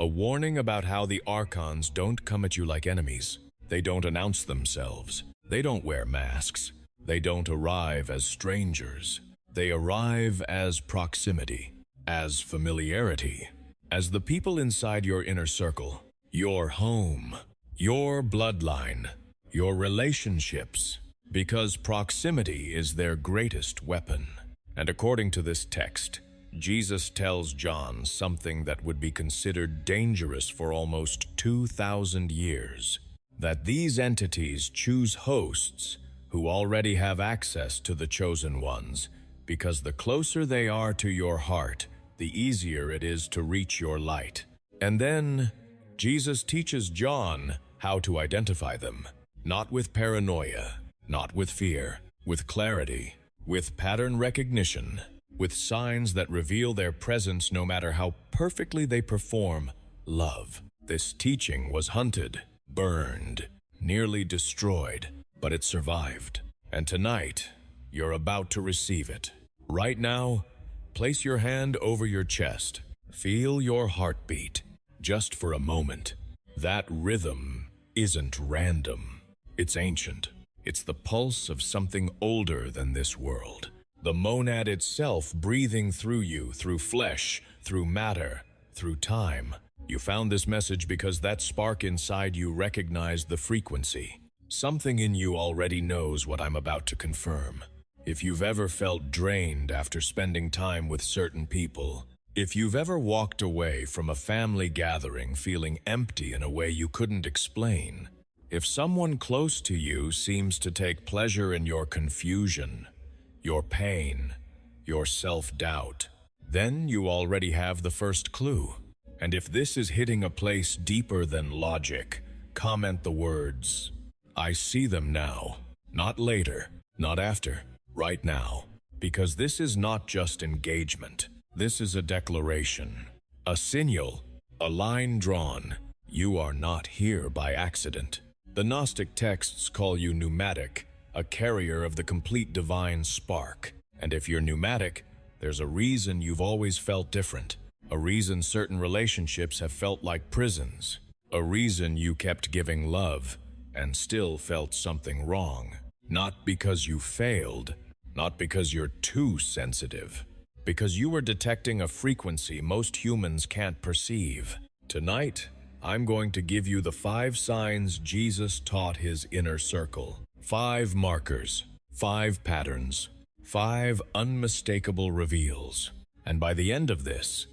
A warning about how the Archons don't come at you like enemies. They don't announce themselves. They don't wear masks. They don't arrive as strangers. They arrive as proximity, as familiarity, as the people inside your inner circle, your home, your bloodline, your relationships, because proximity is their greatest weapon. And according to this text, Jesus tells John something that would be considered dangerous for almost 2,000 years, that these entities choose hosts who already have access to the chosen ones, because the closer they are to your heart, the easier it is to reach your light. And then, Jesus teaches John how to identify them, not with paranoia, not with fear, with clarity, with pattern recognition, with signs that reveal their presence no matter how perfectly they perform love. This teaching was hunted, burned, nearly destroyed, but it survived. And tonight, you're about to receive it. Right now, place your hand over your chest. Feel your heartbeat, just for a moment. That rhythm isn't random. It's ancient. It's the pulse of something older than this world. The monad itself breathing through you, through flesh, through matter, through time. You found this message because that spark inside you recognized the frequency. Something in you already knows what I'm about to confirm. If you've ever felt drained after spending time with certain people, if you've ever walked away from a family gathering feeling empty in a way you couldn't explain, if someone close to you seems to take pleasure in your confusion, your pain, your self-doubt, then you already have the first clue. And if this is hitting a place deeper than logic, comment the words, "I see them now," not later, not after, right now. Because this is not just engagement. This is a declaration, a signal, a line drawn. You are not here by accident. The Gnostic texts call you pneumatic, a carrier of the complete divine spark. And if you're pneumatic, there's a reason you've always felt different. A reason certain relationships have felt like prisons. A reason you kept giving love and still felt something wrong. Not because you failed, not because you're too sensitive, because you were detecting a frequency most humans can't perceive. Tonight, I'm going to give you the 5 signs Jesus taught his inner circle. 5 markers, 5 patterns, 5 unmistakable reveals. And by the end of this,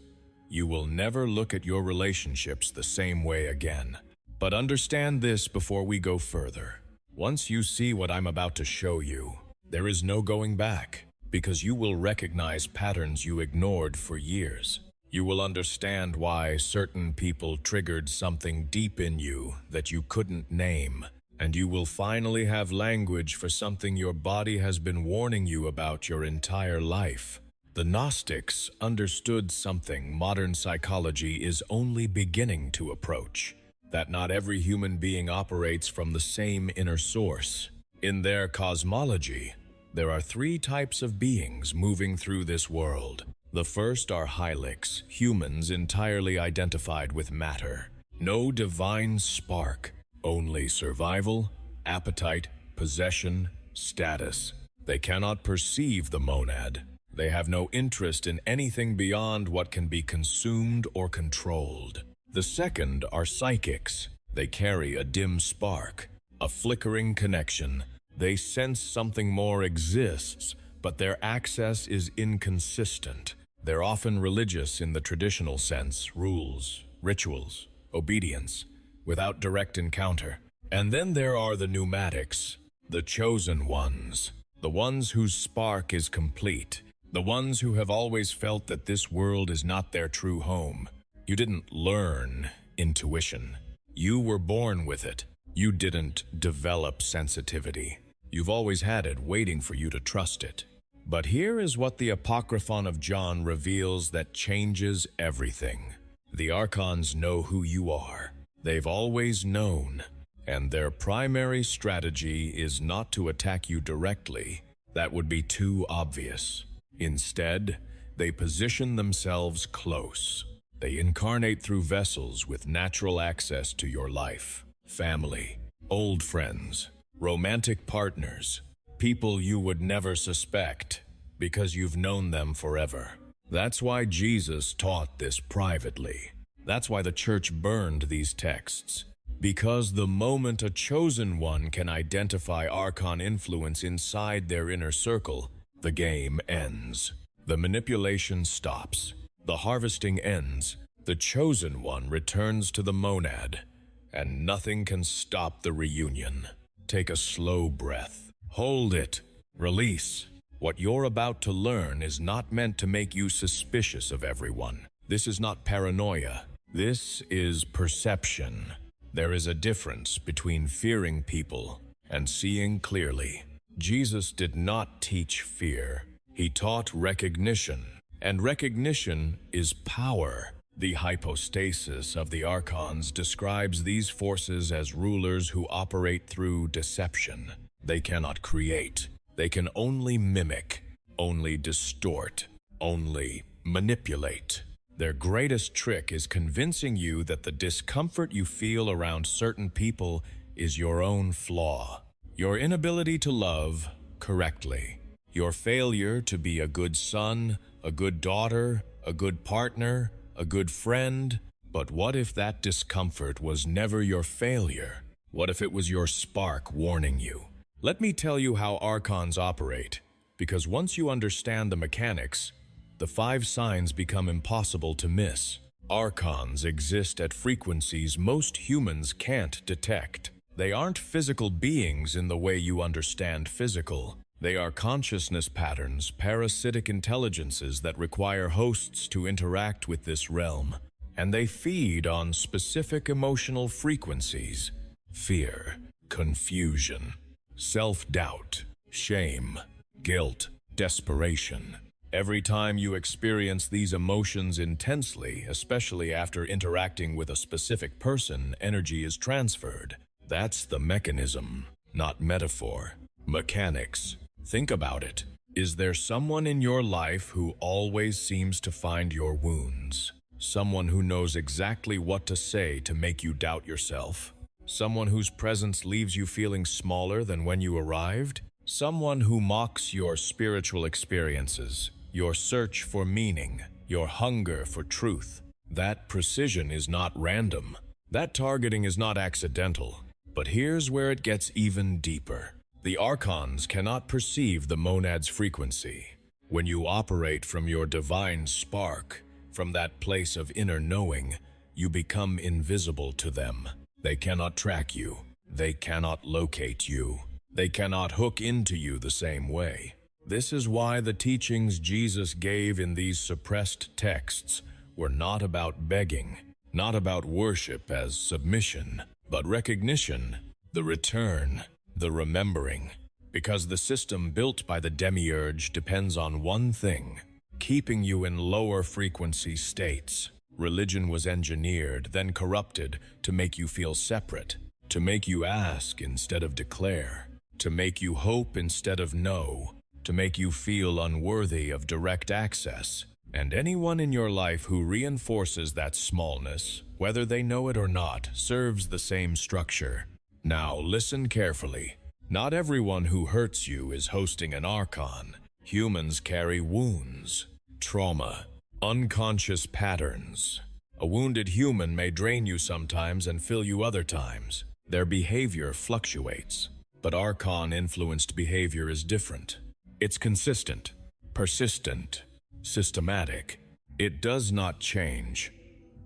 you will never look at your relationships the same way again. But understand this before we go further. Once you see what I'm about to show you, there is no going back, because you will recognize patterns you ignored for years. You will understand why certain people triggered something deep in you that you couldn't name. And you will finally have language for something your body has been warning you about your entire life. The Gnostics understood something modern psychology is only beginning to approach, that not every human being operates from the same inner source. In their cosmology, there are 3 types of beings moving through this world. The first are hylics, humans entirely identified with matter. No divine spark. Only survival, appetite, possession, status. They cannot perceive the monad. They have no interest in anything beyond what can be consumed or controlled. The second are psychics. They carry a dim spark, a flickering connection. They sense something more exists, but their access is inconsistent. They're often religious in the traditional sense, rules, rituals, obedience, without direct encounter. And then there are the pneumatics, the chosen ones, the ones whose spark is complete, the ones who have always felt that this world is not their true home. You didn't learn intuition. You were born with it. You didn't develop sensitivity. You've always had it, waiting for you to trust it. But here is what the Apocryphon of John reveals that changes everything. The Archons know who you are. They've always known, and their primary strategy is not to attack you directly. That would be too obvious. Instead, they position themselves close, They incarnate through vessels with natural access to your life, family, old friends, romantic partners, people you would never suspect because you've known them forever. That's why Jesus taught this privately. That's why the church burned these texts. Because the moment a chosen one can identify Archon influence inside their inner circle, the game ends. The manipulation stops. The harvesting ends. The chosen one returns to the monad, and nothing can stop the reunion. Take a slow breath. Hold it. Release. What you're about to learn is not meant to make you suspicious of everyone. This is not paranoia. This is perception. There is a difference between fearing people and seeing clearly. Jesus did not teach fear. He taught recognition, and recognition is power. The hypostasis of the Archons describes these forces as rulers who operate through deception. They cannot create. They can only mimic, only distort, only manipulate. Their greatest trick is convincing you that the discomfort you feel around certain people is your own flaw. Your inability to love correctly. Your failure to be a good son, a good daughter, a good partner, a good friend. But what if that discomfort was never your failure? What if it was your spark warning you? Let me tell you how Archons operate, because once you understand the mechanics, the 5 signs become impossible to miss. Archons exist at frequencies most humans can't detect. They aren't physical beings in the way you understand physical. They are consciousness patterns, parasitic intelligences that require hosts to interact with this realm. And they feed on specific emotional frequencies: fear, confusion, self-doubt, shame, guilt, desperation. Every time you experience these emotions intensely, especially after interacting with a specific person, energy is transferred. That's the mechanism, not metaphor. Mechanics. Think about it. Is there someone in your life who always seems to find your wounds? Someone who knows exactly what to say to make you doubt yourself? Someone whose presence leaves you feeling smaller than when you arrived? Someone who mocks your spiritual experiences, your search for meaning, your hunger for truth. That precision is not random. That targeting is not accidental. But here's where it gets even deeper. The Archons cannot perceive the monad's frequency. When you operate from your divine spark, from that place of inner knowing, you become invisible to them. They cannot track you. They cannot locate you. They cannot hook into you the same way. This is why the teachings Jesus gave in these suppressed texts were not about begging, not about worship as submission, but recognition, the return, the remembering. Because the system built by the demiurge depends on one thing: keeping you in lower frequency states. Religion was engineered, then corrupted, to make you feel separate, to make you ask instead of declare, to make you hope instead of know, to make you feel unworthy of direct access. And anyone in your life who reinforces that smallness, whether they know it or not, serves the same structure. Now listen carefully. Not everyone who hurts you is hosting an Archon. Humans carry wounds, trauma, unconscious patterns. A wounded human may drain you sometimes and fill you other times. Their behavior fluctuates. But Archon-influenced behavior is different. It's consistent, persistent, systematic. It does not change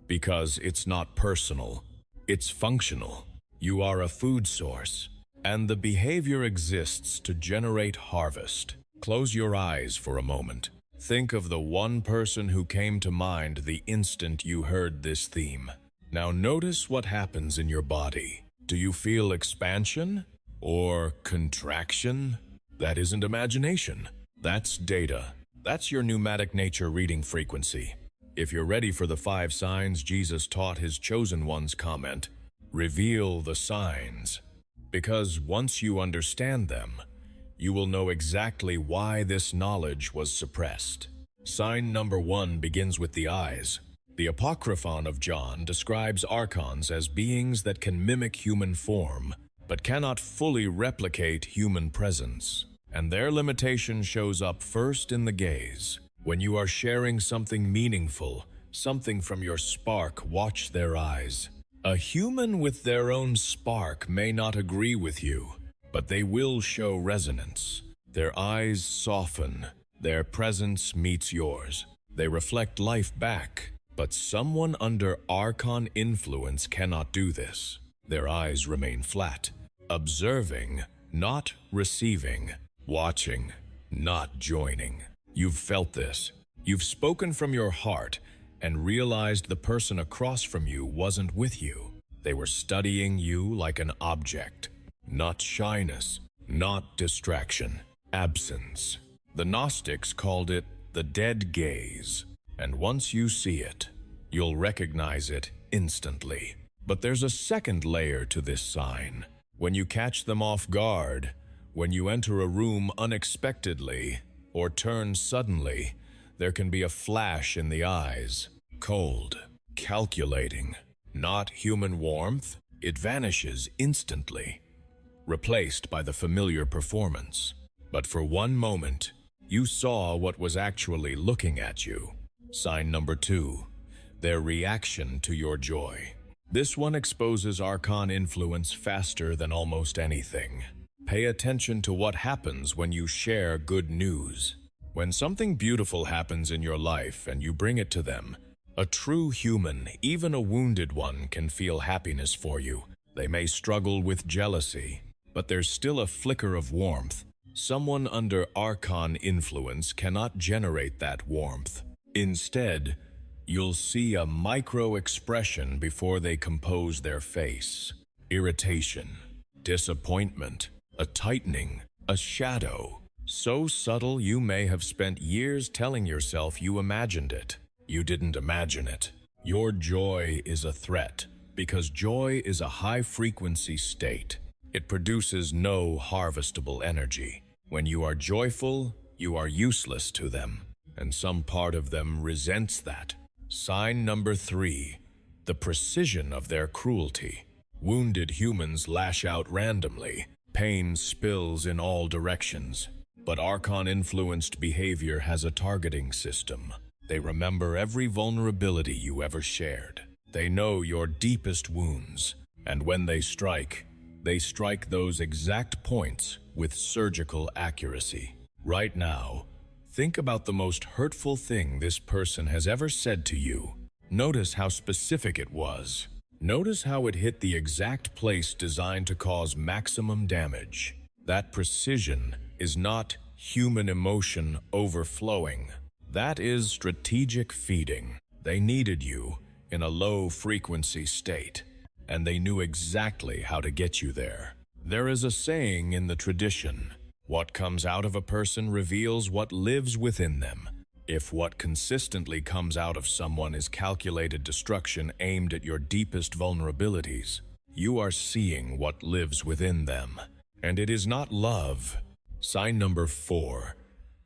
because it's not personal. It's functional. You are a food source, and the behavior exists to generate harvest. Close your eyes for a moment. Think of the one person who came to mind the instant you heard this theme. Now notice what happens in your body. Do you feel expansion or contraction? That isn't imagination. That's data. That's your pneumatic nature reading frequency. If you're ready for the 5 signs Jesus taught his chosen ones, comment, "Reveal the signs." Because once you understand them, you will know exactly why this knowledge was suppressed. Sign number 1 begins with the eyes. The Apocryphon of John describes Archons as beings that can mimic human form, but cannot fully replicate human presence. And their limitation shows up first in the gaze. When you are sharing something meaningful, something from your spark, watch their eyes. A human with their own spark may not agree with you, but they will show resonance. Their eyes soften. Their presence meets yours. They reflect life back. But someone under Archon influence cannot do this. Their eyes remain flat, observing, not receiving, watching, not joining. You've felt this. You've spoken from your heart and realized the person across from you wasn't with you. They were studying you like an object. Not shyness, not distraction, absence. The Gnostics called it the dead gaze. And once you see it, you'll recognize it instantly. But there's a second layer to this sign. When you catch them off guard, when you enter a room unexpectedly or turn suddenly, there can be a flash in the eyes. Cold, calculating, not human warmth. It vanishes instantly, replaced by the familiar performance. But for one moment, you saw what was actually looking at you. Sign number 2, their reaction to your joy. This one exposes Archon influence faster than almost anything. Pay attention to what happens when you share good news. When something beautiful happens in your life and you bring it to them, a true human, even a wounded one, can feel happiness for you. They may struggle with jealousy, but there's still a flicker of warmth. Someone under Archon influence cannot generate that warmth. Instead, you'll see a micro-expression before they compose their face. Irritation, disappointment, a tightening, a shadow. So subtle you may have spent years telling yourself you imagined it. You didn't imagine it. Your joy is a threat, because joy is a high-frequency state. It produces no harvestable energy. When you are joyful, you are useless to them. And some part of them resents that. Sign number 3, the precision of their cruelty. Wounded humans lash out randomly. Pain spills in all directions. But Archon-influenced behavior has a targeting system. They remember every vulnerability you ever shared. They know your deepest wounds. And when they strike those exact points with surgical accuracy. Right now, think about the most hurtful thing this person has ever said to you. Notice how specific it was. Notice how it hit the exact place designed to cause maximum damage. That precision is not human emotion overflowing. That is strategic feeding. They needed you in a low-frequency state, and they knew exactly how to get you there. There is a saying in the tradition, what comes out of a person reveals what lives within them. If what consistently comes out of someone is calculated destruction aimed at your deepest vulnerabilities, you are seeing what lives within them. And it is not love. Sign number 4,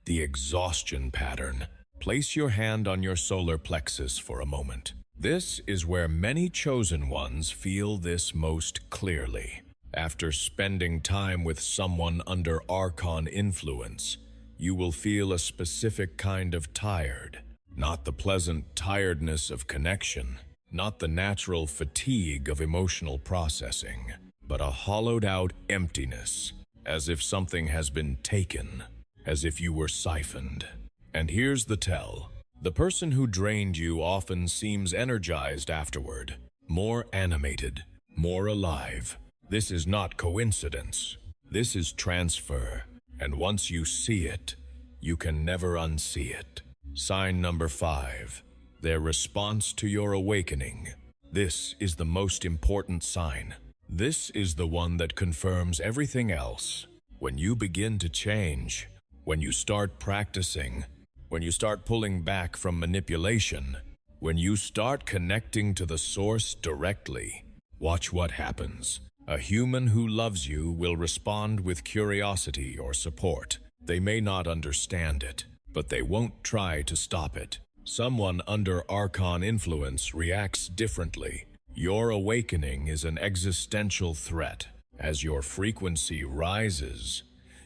the exhaustion pattern. Place your hand on your solar plexus for a moment. This is where many chosen ones feel this most clearly. After spending time with someone under Archon influence, you will feel a specific kind of tired. Not the pleasant tiredness of connection, not the natural fatigue of emotional processing, but a hollowed-out emptiness, as if something has been taken, as if you were siphoned. And here's the tell. The person who drained you often seems energized afterward, more animated, more alive. This is not coincidence. This is transfer. And once you see it, you can never unsee it. Sign number 5, their response to your awakening. This is the most important sign. This is the one that confirms everything else. When you begin to change, when you start practicing, when you start pulling back from manipulation, when you start connecting to the source directly, watch what happens. A human who loves you will respond with curiosity or support. They may not understand it, but they won't try to stop it. Someone under Archon influence reacts differently. Your awakening is an existential threat. As your frequency rises,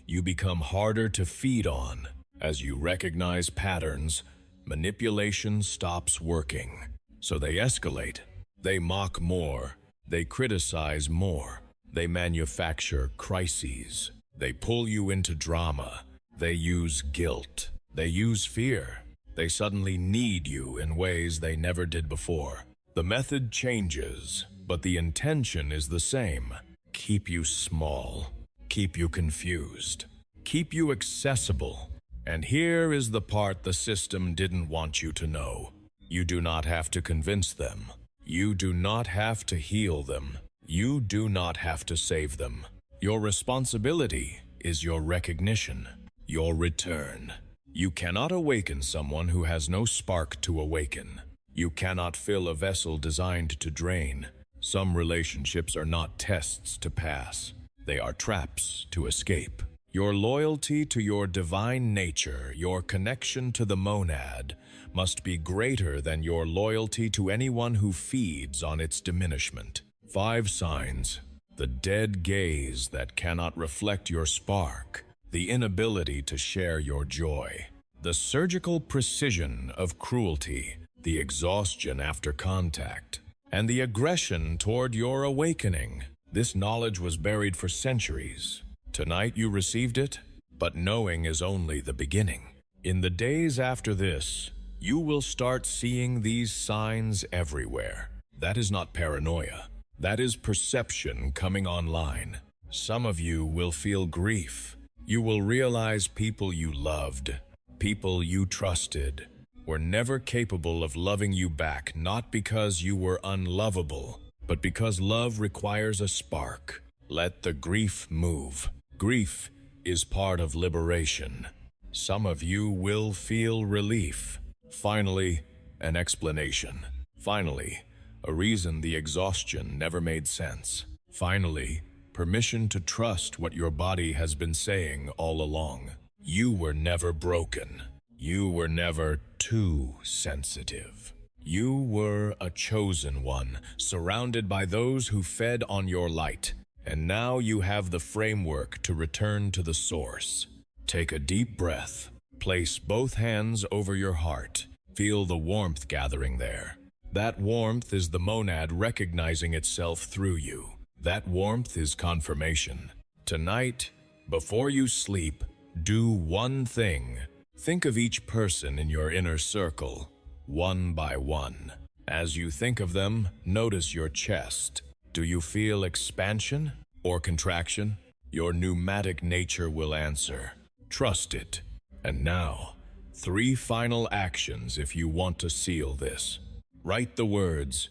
you become harder to feed on. As you recognize patterns, manipulation stops working. So they escalate. They mock more. They criticize more. They manufacture crises. They pull you into drama. They use guilt. They use fear. They suddenly need you in ways they never did before. The method changes, but the intention is the same. Keep you small. Keep you confused. Keep you accessible. And here is the part the system didn't want you to know. You do not have to convince them. You do not have to heal them. You do not have to save them. Your responsibility is your recognition, your return. You cannot awaken someone who has no spark to awaken. You cannot fill a vessel designed to drain. Some relationships are not tests to pass. They are traps to escape. Your loyalty to your divine nature, your connection to the monad, must be greater than your loyalty to anyone who feeds on its diminishment. 5 signs. The dead gaze that cannot reflect your spark. The inability to share your joy. The surgical precision of cruelty. The exhaustion after contact. And the aggression toward your awakening. This knowledge was buried for centuries. Tonight you received it, but knowing is only the beginning. In the days after this, you will start seeing these signs everywhere. That is not paranoia. That is perception coming online. Some of you will feel grief. You will realize people you loved, people you trusted, were never capable of loving you back, not because you were unlovable, but because love requires a spark. Let the grief move. Grief is part of liberation. Some of you will feel relief. Finally, an explanation. Finally, a reason the exhaustion never made sense. Finally, permission to trust what your body has been saying all along. You were never broken. You were never too sensitive. You were a chosen one, surrounded by those who fed on your light. And now you have the framework to return to the source. Take a deep breath. Place both hands over your heart. Feel the warmth gathering there. That warmth is the monad recognizing itself through you. That warmth is confirmation. Tonight, before you sleep, do one thing. Think of each person in your inner circle, one by one. As you think of them, notice your chest. Do you feel expansion or contraction? Your pneumatic nature will answer. Trust it. And now, 3 final actions if you want to seal this. Write the words,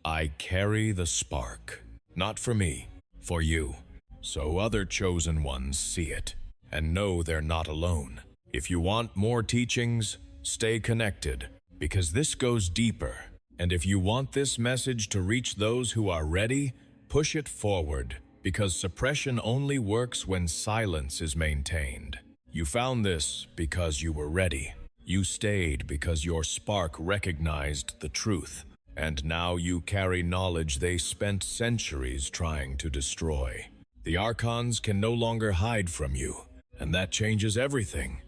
I carry the spark. Not for me, for you. So other chosen ones see it and know they're not alone. If you want more teachings, stay connected, because this goes deeper. And if you want this message to reach those who are ready, push it forward, because suppression only works when silence is maintained. You found this because you were ready. You stayed because your spark recognized the truth. And now you carry knowledge they spent centuries trying to destroy. The Archons can no longer hide from you, and that changes everything.